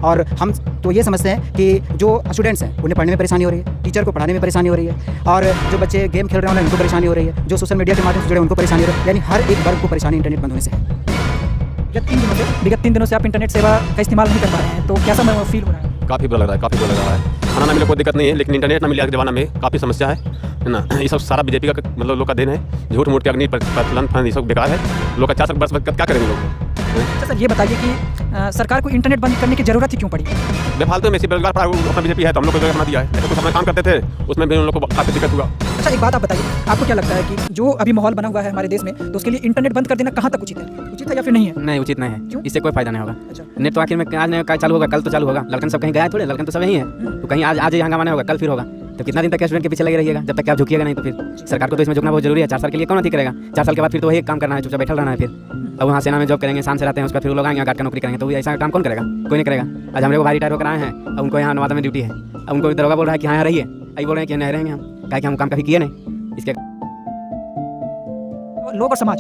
और हम तो ये समझते हैं कि जो स्टूडेंट्स हैं उन्हें पढ़ने में परेशानी हो रही है, टीचर को पढ़ाने में परेशानी हो रही है, और जो बच्चे गेम खेल रहे हैं उनको परेशानी हो रही है, जो सोशल मीडिया के माध्यम से जुड़े उनको परेशानी हो रही है, यानी हर एक वर्ग को परेशानी इंटरनेट बंद होने से है। विगत 3 दिनों से आप इंटरनेट सेवा का इस्तेमाल नहीं कर पा रहे हैं, तो कैसा फील हो रहा है? काफ़ी बुरा लग रहा है, काफ़ी बुरा लग रहा है। खाना ना मिले कोई दिक्कत नहीं है, लेकिन इंटरनेट ना मिले आज के ज़माना में काफ़ी समस्या है ना। ये सब सारा बीजेपी का मतलब लोग का देन है। झूठ मूठ के अग्नि प्रचलन ये सब बेकार है। लोग का 4 वर्ष बाद क्या करेंगे लोग? अच्छा सर, ये बताइए कि सरकार को इंटरनेट बंद करने की ज़रूरत ही क्यों पड़ी? बेफालतू में बेरोजगार पड़ा अपना बीजेपी है, तो हम लोग को बना दिया है। ऐसे कुछ अपना काम करते थे, उसमें भी उन लोग को काफ़ी दिक्कत हुआ। अच्छा, एक बात आप बताइए, आपको क्या लगता है कि जो अभी माहौल बना हुआ है हमारे देश में, तो उसके लिए इंटरनेट बंद कर देना कहाँ तक उचित है या फिर नहीं है? नहीं, उचित नहीं है। क्यों? इससे कोई फायदा नहीं होगा। अच्छा, नेट तो आखिर में आज नहीं चालू होगा, कल तो चालू होगा। लड़कन सब कहीं गया थोड़े, लड़कन तो सब यही है। तो कहीं आज हंगामा नहीं होगा, कल फिर होगा। तो कितना दिन तक स्टूडेंट के पीछे लगे रहिएगा? जब तक आप झुकिएगा नहीं तो फिर सरकार को तो इसमें झुकना बहुत जरूरी है। 4 साल के लिए कौन ठीक रहेगा? 4 साल के बाद फिर तो वही काम करना है, चुपचाप बैठा रहना है। फिर अब वहाँ सेना में जॉब करेंगे, शाम से रहते हैं, उसका फिर लोग आएंगे गार्ड का नौकरी करेंगे, तो ऐसा काम कौन करेगा? कोई नहीं करेगा। आज हमारे को भाई रिटायर होकर आए हैं, अब उनको यहाँ नवादा में ड्यूटी है। अब उनको दरोगा बोल रहा है कि यहाँ रहिए, अभी बोल रहे हैं कि नहीं रहेंगे हम, कहा कि हम काम कभी किए नहीं। इसके लोग और समाज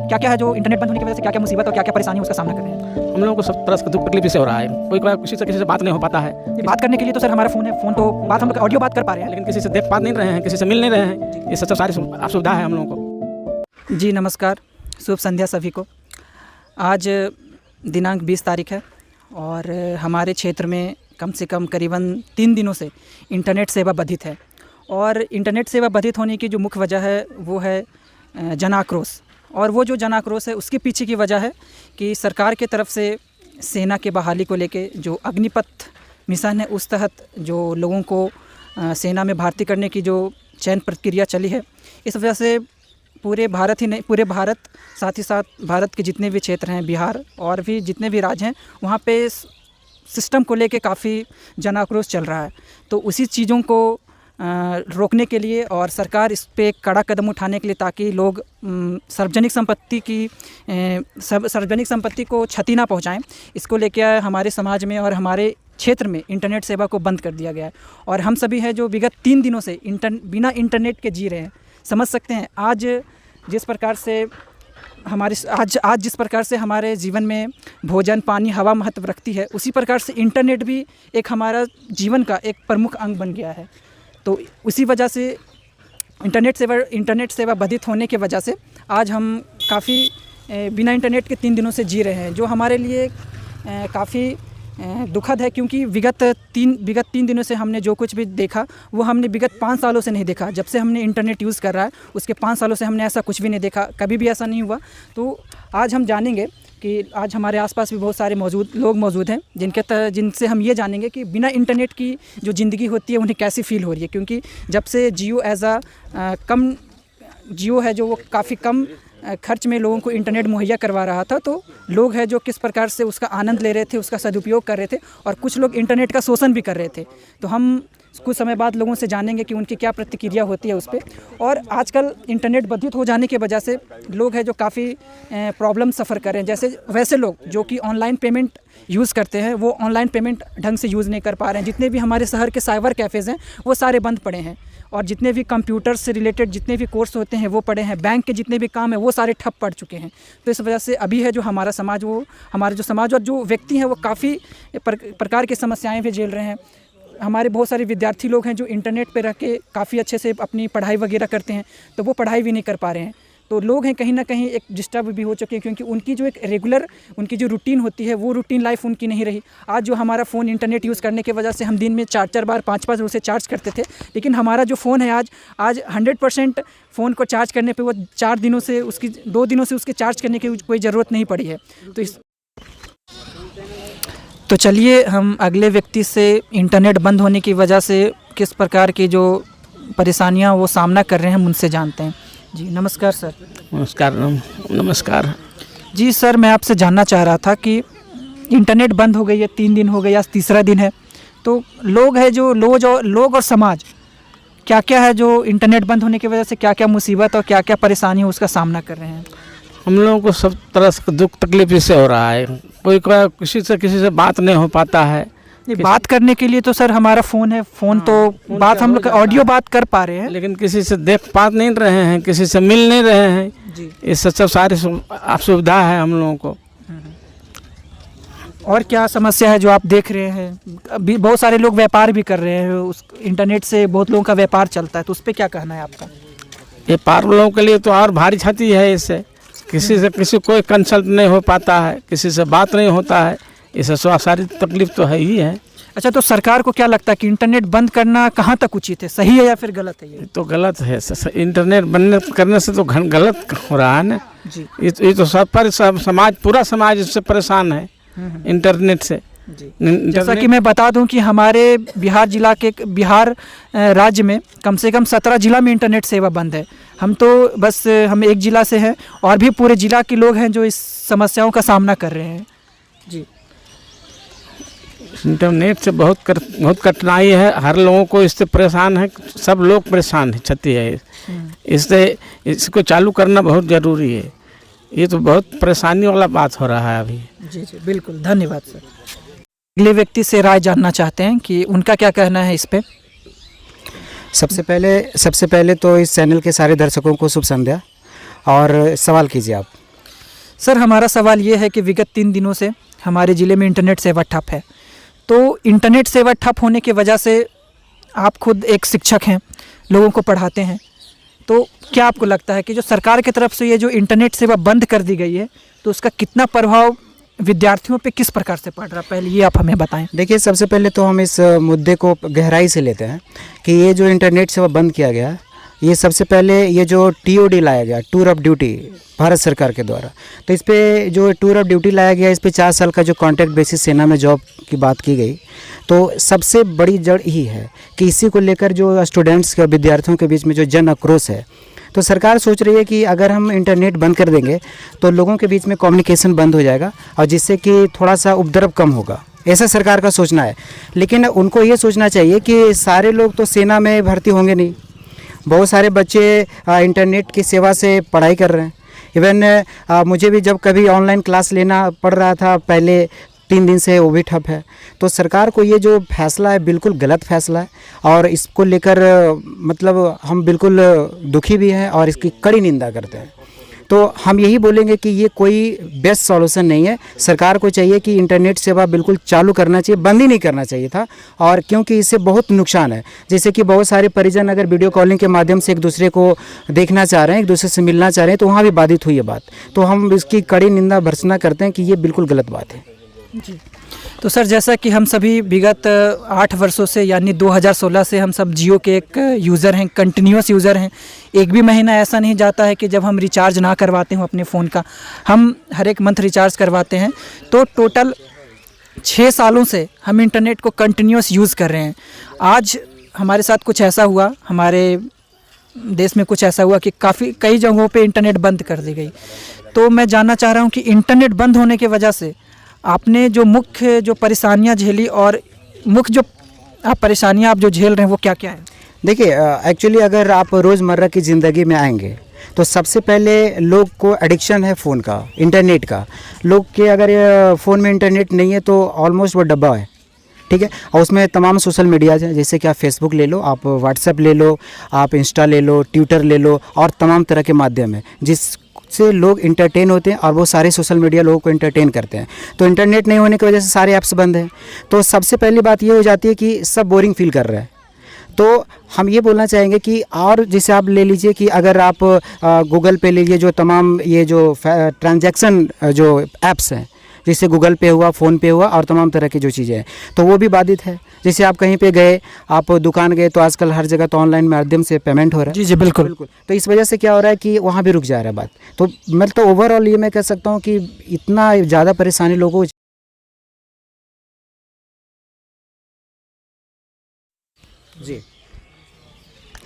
क्या क्या है जो इंटरनेट बंद होने की वजह से क्या क्या मुसीबत और क्या क्या परेशानी उसका सामना कर रहे हैं? हम लोगों को सब तरह से दुख तकलीफ से हो रहा है। कोई किसी से बात नहीं हो पाता है। बात करने के लिए तो सर हमारा फ़ोन है, फ़ोन तो बात हम लोग ऑडियो बात कर पा रहे हैं, लेकिन किसी से देख पा नहीं रहे हैं, किसी से मिल नहीं रहे हैं। ये सब सारी असुविधा है हम लोगों को। जी नमस्कार, शुभ संध्या सभी को। आज दिनांक 20 तारीख है और हमारे क्षेत्र में कम से कम करीबन 3 दिनों से इंटरनेट सेवा बाधित है। और इंटरनेट सेवा बाधित होने की जो मुख्य वजह है वो है जन आक्रोश। और वो जो जन आक्रोश है उसके पीछे की वजह है कि सरकार के तरफ से सेना के बहाली को लेके जो अग्निपथ मिशन है उस तहत जो लोगों को सेना में भर्ती करने की जो चयन प्रक्रिया चली है, इस वजह से पूरे भारत ही नहीं, पूरे भारत साथ ही साथ भारत के जितने भी क्षेत्र हैं, बिहार और भी जितने भी राज्य हैं, वहाँ पे सिस्टम को लेके काफ़ी जन आक्रोश चल रहा है। तो उसी चीज़ों को रोकने के लिए और सरकार इस पे कड़ा कदम उठाने के लिए, ताकि लोग सार्वजनिक संपत्ति को क्षति ना पहुंचाएं, इसको लेके हमारे समाज में और हमारे क्षेत्र में इंटरनेट सेवा को बंद कर दिया गया है। और हम सभी हैं जो विगत 3 दिनों से बिना इंटरनेट के जी रहे हैं। समझ सकते हैं आज जिस प्रकार से जिस प्रकार से हमारे जीवन में भोजन, पानी, हवा महत्व रखती है, उसी प्रकार से इंटरनेट भी एक हमारा जीवन का एक प्रमुख अंग बन गया है। तो उसी वजह से इंटरनेट सेवा बाधित होने की वजह से आज हम काफ़ी बिना इंटरनेट के 3 दिनों से जी रहे हैं, जो हमारे लिए काफ़ी दुखद है। क्योंकि विगत 3 दिनों से हमने जो कुछ भी देखा वो हमने विगत 5 सालों से नहीं देखा। जब से हमने इंटरनेट यूज़ कर रहा है उसके 5 सालों से हमने ऐसा कुछ भी नहीं देखा, कभी भी ऐसा नहीं हुआ। तो आज हम जानेंगे कि आज हमारे आसपास भी बहुत सारे लोग मौजूद हैं जिनसे हम ये जानेंगे कि बिना इंटरनेट की जो ज़िंदगी होती है उन्हें कैसी फ़ील हो रही है। क्योंकि जब से जियो है जो वो काफ़ी कम खर्च में लोगों को इंटरनेट मुहैया करवा रहा था, तो लोग हैं जो किस प्रकार से उसका आनंद ले रहे थे, उसका सदुपयोग कर रहे थे, और कुछ लोग इंटरनेट का शोषण भी कर रहे थे। तो हम कुछ समय बाद लोगों से जानेंगे कि उनकी क्या प्रतिक्रिया होती है उस पर। और आजकल इंटरनेट बाधित हो जाने की वजह से लोग हैं जो काफ़ी प्रॉब्लम सफ़र कर रहे हैं। जैसे वैसे लोग जो कि ऑनलाइन पेमेंट यूज़ करते हैं वो ऑनलाइन पेमेंट ढंग से यूज़ नहीं कर पा रहे हैं। जितने भी हमारे शहर के साइबर कैफ़ेज़ हैं वो सारे बंद पड़े हैं, और जितने भी कंप्यूटर से रिलेटेड जितने भी कोर्स होते हैं वो पड़े हैं। बैंक के जितने भी काम हैं वो सारे ठप पड़ चुके हैं। तो इस वजह से अभी है जो हमारा समाज, वो हमारे जो समाज और जो व्यक्ति हैं वो काफ़ी प्रकार की समस्याएं भी झेल रहे हैं। हमारे बहुत सारे विद्यार्थी लोग हैं जो इंटरनेट पे रह के काफ़ी अच्छे से अपनी पढ़ाई वगैरह करते हैं, तो वो पढ़ाई भी नहीं कर पा रहे हैं। तो लोग हैं कहीं ना कहीं एक डिस्टर्ब भी हो चुके हैं, क्योंकि उनकी जो एक रेगुलर उनकी जो रूटीन होती है वो रूटीन लाइफ उनकी नहीं रही। आज जो हमारा फ़ोन इंटरनेट यूज़ करने की वजह से हम दिन में 4-4 बार 5-5 उसे चार्ज करते थे, लेकिन हमारा जो फ़ोन है आज 100% फ़ोन को चार्ज करने पे वो 2 दिनों से उसके चार्ज करने की कोई ज़रूरत नहीं पड़ी है। तो चलिए हम अगले व्यक्ति से इंटरनेट बंद होने की वजह से किस प्रकार की जो परेशानियां वो सामना कर रहे हैं उनसे जानते हैं। जी नमस्कार सर। नमस्कार जी सर, मैं आपसे जानना चाह रहा था कि इंटरनेट बंद हो गई है, 3 दिन हो गए, आज तीसरा दिन है, तो लोग और समाज क्या क्या है जो इंटरनेट बंद होने की वजह से क्या क्या मुसीबत और क्या क्या परेशानी है उसका सामना कर रहे हैं? हम लोगों को सब तरह से दुख तकलीफ इससे हो रहा है। कोई किसी से बात नहीं हो पाता है। बात करने के लिए तो सर हमारा फ़ोन है, फ़ोन तो बात हम लोग ऑडियो बात कर पा रहे हैं, लेकिन किसी से देख पा नहीं रहे हैं, किसी से मिल नहीं रहे हैं जी। ये सब सारी असुविधा है हम लोगों को। और क्या समस्या है जो आप देख रहे हैं? अभी बहुत सारे लोग व्यापार भी कर रहे हैं, उस इंटरनेट से बहुत लोगों का व्यापार चलता है, तो उस पर क्या कहना है आपका? ये पार लोगों के लिए तो और भारी क्षति है। इससे किसी से किसी कोई कंसल्ट नहीं हो पाता है, किसी से बात नहीं होता है, इससे सारी तकलीफ तो है ही है। अच्छा, तो सरकार को क्या लगता है कि इंटरनेट बंद करना कहाँ तक उचित है, सही है या फिर गलत है ये? तो गलत है। इंटरनेट बंद करने से तो गलत हो रहा है ना जी ये तो सब समाज, पूरा समाज इससे परेशान है इंटरनेट से। जी। जैसा कि मैं बता दूं कि हमारे बिहार राज्य में कम से कम 17 जिला में इंटरनेट सेवा बंद है। हम एक जिला से हैं और भी पूरे जिला के लोग हैं जो इस समस्याओं का सामना कर रहे हैं। जी, इंटरनेट से बहुत कठिनाई है, हर लोगों को इससे परेशान है, सब लोग परेशान है, क्षति है इससे। इसको चालू करना बहुत ज़रूरी है। ये तो बहुत परेशानी वाला बात हो रहा है अभी। जी जी, बिल्कुल, धन्यवाद सर। अगले व्यक्ति से राय जानना चाहते हैं कि उनका क्या कहना है इस पे। सबसे पहले तो इस चैनल के सारे दर्शकों को शुभ संध्या। और सवाल कीजिए आप। सर, हमारा सवाल ये है कि विगत 3 दिनों से हमारे ज़िले में इंटरनेट सेवा ठप है। तो इंटरनेट सेवा ठप होने की वजह से आप खुद एक शिक्षक हैं, लोगों को पढ़ाते हैं, तो क्या आपको लगता है कि जो सरकार की तरफ से ये जो इंटरनेट सेवा बंद कर दी गई है तो उसका कितना प्रभाव विद्यार्थियों पे किस प्रकार से पड़ रहा है, पहले ये आप हमें बताएं। देखिए, सबसे पहले तो हम इस मुद्दे को गहराई से लेते हैं कि ये जो इंटरनेट सेवा बंद किया गया, ये सबसे पहले ये जो TOD लाया गया, टूर ऑफ ड्यूटी, भारत सरकार के द्वारा, तो इस पे जो टूर ऑफ ड्यूटी लाया गया, इस पे 4 साल का जो कॉन्ट्रैक्ट बेसिस सेना में जॉब की बात की गई, तो सबसे बड़ी जड़ यही है कि इसी को लेकर जो स्टूडेंट्स के, विद्यार्थियों के बीच में जो जन आक्रोश है, तो सरकार सोच रही है कि अगर हम इंटरनेट बंद कर देंगे तो लोगों के बीच में कम्युनिकेशन बंद हो जाएगा और जिससे कि थोड़ा सा उपद्रव कम होगा, ऐसा सरकार का सोचना है। लेकिन उनको ये सोचना चाहिए कि सारे लोग तो सेना में भर्ती होंगे नहीं, बहुत सारे बच्चे इंटरनेट की सेवा से पढ़ाई कर रहे हैं। इवन मुझे भी जब कभी ऑनलाइन क्लास लेना पड़ रहा था पहले 3 दिन से, वो भी ठप है। तो सरकार को ये जो फैसला है बिल्कुल गलत फैसला है और इसको लेकर मतलब हम बिल्कुल दुखी भी हैं और इसकी कड़ी निंदा करते हैं। तो हम यही बोलेंगे कि ये कोई बेस्ट सॉल्यूशन नहीं है। सरकार को चाहिए कि इंटरनेट सेवा बिल्कुल चालू करना चाहिए, बंद ही नहीं करना चाहिए था। और क्योंकि इससे बहुत नुकसान है, जैसे कि बहुत सारे परिजन अगर वीडियो कॉलिंग के माध्यम से एक दूसरे को देखना चाह रहे हैं, एक दूसरे से मिलना चाह रहे हैं, तो वहाँ भी बाधित हुई है बात। तो हम इसकी कड़ी निंदा भर्त्सना करते हैं कि ये बिल्कुल गलत बात है। जी, तो सर, जैसा कि हम सभी विगत 8 वर्षों से यानी 2016 से हम सब जियो के एक यूज़र हैं, कंटिन्यूस यूज़र हैं। एक भी महीना ऐसा नहीं जाता है कि जब हम रिचार्ज ना करवाते हों अपने फ़ोन का। हम हर एक मंथ रिचार्ज करवाते हैं। तो टोटल 6 सालों से हम इंटरनेट को कंटिन्यूस यूज़ कर रहे हैं। आज हमारे साथ कुछ ऐसा हुआ, हमारे देश में कुछ ऐसा हुआ कि कई जगहों पे इंटरनेट बंद कर दी गई। तो मैं जानना चाह रहा हूँ कि इंटरनेट बंद होने की वजह से आपने जो मुख्य जो परेशानियां झेली और मुख्य जो परेशानियां आप जो झेल रहे हैं वो क्या क्या है? देखिए, एक्चुअली अगर आप रोज़मर्रा की ज़िंदगी में आएंगे तो सबसे पहले लोग को एडिक्शन है फ़ोन का, इंटरनेट का। लोग के अगर फ़ोन में इंटरनेट नहीं है तो ऑलमोस्ट वो डब्बा है, ठीक है। और उसमें तमाम सोशल मीडियाज़ हैं, जैसे कि आप फेसबुक ले लो, आप व्हाट्सएप ले लो, आप इंस्टा ले लो, ट्विटर ले लो, और तमाम तरह के माध्यम हैं जिससे लोग इंटरटेन होते हैं और वो सारे सोशल मीडिया लोगों को इंटरटेन करते हैं। तो इंटरनेट नहीं होने की वजह से सारे ऐप्स बंद हैं। तो सबसे पहली बात ये हो जाती है कि सब बोरिंग फील कर रहे हैं। तो हम ये बोलना चाहेंगे कि और जैसे आप ले लीजिए कि अगर आप गूगल पे लीजिए, जो तमाम ये जो ट्रांजैक्शन जो ऐप्स हैं, जैसे गूगल पे हुआ, फ़ोन पे हुआ और तमाम तरह की जो चीज़ें हैं, तो वो भी बाधित है। जैसे आप कहीं पे गए, आप दुकान गए, तो आजकल हर जगह तो ऑनलाइन माध्यम से पेमेंट हो रहा है। जी जी, बिल्कुल बिल्कुल। तो इस वजह से क्या हो रहा है कि वहाँ भी रुक जा रहा है बात। तो मैं तो ओवरऑल ये मैं कह सकता हूँ कि इतना ज़्यादा परेशानी लोगों को। जी,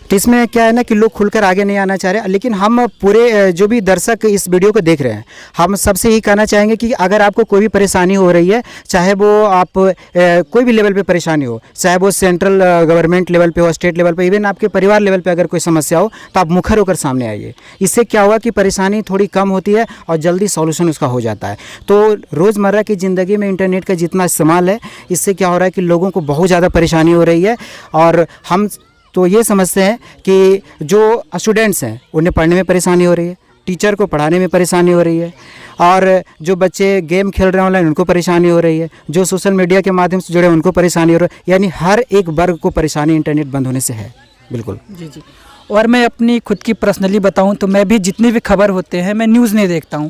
तो इसमें क्या है ना कि लोग खुलकर आगे नहीं आना चाह रहे। लेकिन हम पूरे जो भी दर्शक इस वीडियो को देख रहे हैं, हम सबसे ही कहना चाहेंगे कि अगर आपको कोई भी परेशानी हो रही है, चाहे वो आप कोई भी लेवल पे परेशानी हो, चाहे वो सेंट्रल गवर्नमेंट लेवल पे हो, स्टेट लेवल पे, इवन आपके परिवार लेवल पे अगर कोई समस्या हो, तो आप मुखर होकर सामने आइए। इससे क्या हुआ कि परेशानी थोड़ी कम होती है और जल्दी सॉल्यूशन उसका हो जाता है। तो रोज़मर्रा की ज़िंदगी में इंटरनेट का जितना इस्तेमाल है, इससे क्या हो रहा है कि लोगों को बहुत ज़्यादा परेशानी हो रही है। और हम तो ये समझते हैं कि जो स्टूडेंट्स हैं उन्हें पढ़ने में परेशानी हो रही है, टीचर को पढ़ाने में परेशानी हो रही है, और जो बच्चे गेम खेल रहे हैं ऑनलाइन उनको परेशानी हो रही है, जो सोशल मीडिया के माध्यम से जुड़े हैं उनको परेशानी हो रही है, यानी हर एक वर्ग को परेशानी इंटरनेट बंद होने से है। बिल्कुल जी जी। और मैं अपनी खुद की पर्सनली बताऊं तो मैं भी जितनी भी खबर होते हैं मैं न्यूज़ नहीं देखता हूं।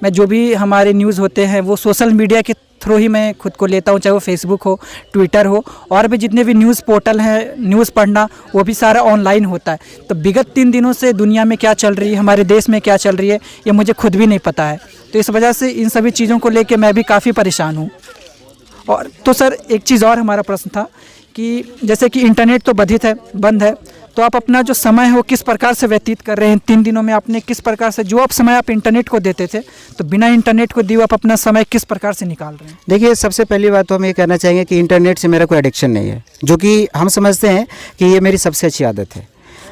मैं जो भी हमारे न्यूज़ होते हैं वो सोशल मीडिया के थ्रू ही मैं खुद को लेता हूं, चाहे वो फेसबुक हो, ट्विटर हो, और भी जितने भी न्यूज़ पोर्टल हैं न्यूज़ पढ़ना वो भी सारा ऑनलाइन होता है। तो विगत 3 दिनों से दुनिया में क्या चल रही है, हमारे देश में क्या चल रही है, ये मुझे खुद भी नहीं पता है। तो इस वजह से इन सभी चीज़ों को लेकर मैं भी काफ़ी परेशान हूँ। और तो सर एक चीज़ और हमारा प्रश्न था कि जैसे कि इंटरनेट तो बंद है, तो आप अपना जो समय है वो किस प्रकार से व्यतीत कर रहे हैं 3 दिनों में? आपने किस प्रकार से जो आप समय आप इंटरनेट को देते थे, तो बिना इंटरनेट को दिए आप अपना समय किस प्रकार से निकाल रहे हैं? देखिए, सबसे पहली बात तो हम ये कहना चाहेंगे कि इंटरनेट से मेरा कोई एडिक्शन नहीं है, जो कि हम समझते हैं कि ये मेरी सबसे अच्छी आदत है।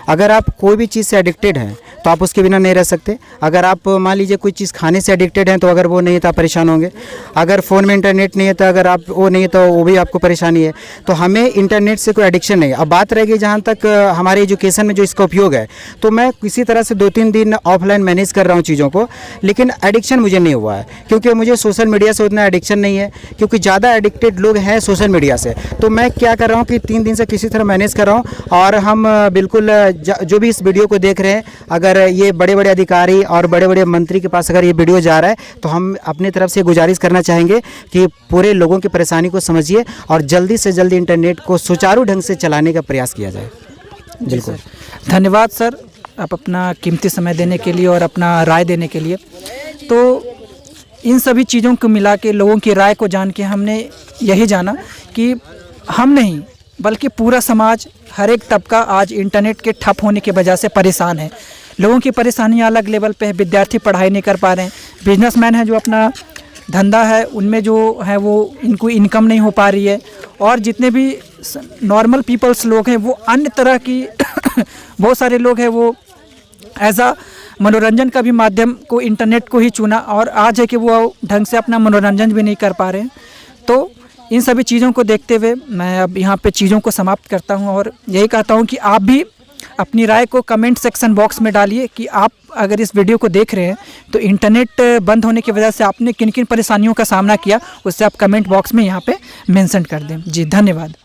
अगर आप कोई भी चीज़ से एडिक्टेड हैं तो आप उसके बिना नहीं रह सकते। अगर आप मान लीजिए कोई चीज़ खाने से एडिक्टेड हैं तो अगर वो नहीं है तो आप परेशान होंगे। अगर फ़ोन में इंटरनेट नहीं है तो अगर आप वो नहीं है तो वो भी आपको परेशानी है। तो हमें इंटरनेट से कोई एडिक्शन नहीं है। अब बात रहेगी जहाँ तक हमारे एजुकेशन में जो इसका उपयोग है, तो मैं किसी तरह से 2-3 दिन ऑफलाइन मैनेज कर रहा हूँ चीज़ों को, लेकिन एडिक्शन मुझे नहीं हुआ है क्योंकि मुझे सोशल मीडिया से उतना एडिक्शन नहीं है, क्योंकि ज़्यादा एडिक्टेड लोग हैं सोशल मीडिया से। तो मैं क्या कर रहा हूँ कि 3 दिन से किसी तरह मैनेज कर रहा हूँ। और हम बिल्कुल जो भी इस वीडियो को देख रहे हैं, अगर ये बड़े बड़े अधिकारी और बड़े बड़े मंत्री के पास अगर ये वीडियो जा रहा है तो हम अपनी तरफ से गुजारिश करना चाहेंगे कि पूरे लोगों की परेशानी को समझिए और जल्दी से जल्दी इंटरनेट को सुचारू ढंग से चलाने का प्रयास किया जाए। बिल्कुल, धन्यवाद सर, आप अपना कीमती समय देने के लिए और अपना राय देने के लिए। तो इन सभी चीज़ों को मिला के लोगों की राय को जान के हमने यही जाना कि हम नहीं बल्कि पूरा समाज, हर एक तबका आज इंटरनेट के ठप होने की वजह से परेशान है। लोगों की परेशानियां अलग लेवल पे है। विद्यार्थी पढ़ाई नहीं कर पा रहे हैं, बिजनेसमैन है जो अपना धंधा है उनमें जो है वो इनको इनकम नहीं हो पा रही है, और जितने भी नॉर्मल पीपल्स लोग हैं वो अन्य तरह की बहुत सारे लोग हैं वो एज आ मनोरंजन का भी माध्यम को इंटरनेट को ही चुना, और आज है कि वो ढंग से अपना मनोरंजन भी नहीं कर पा रहे हैं। तो इन सभी चीज़ों को देखते हुए मैं अब यहाँ पे चीज़ों को समाप्त करता हूँ और यही कहता हूँ कि आप भी अपनी राय को कमेंट सेक्शन बॉक्स में डालिए कि आप अगर इस वीडियो को देख रहे हैं तो इंटरनेट बंद होने की वजह से आपने किन किन परेशानियों का सामना किया, उससे आप कमेंट बॉक्स में यहाँ पे मेंशन कर दें। जी धन्यवाद।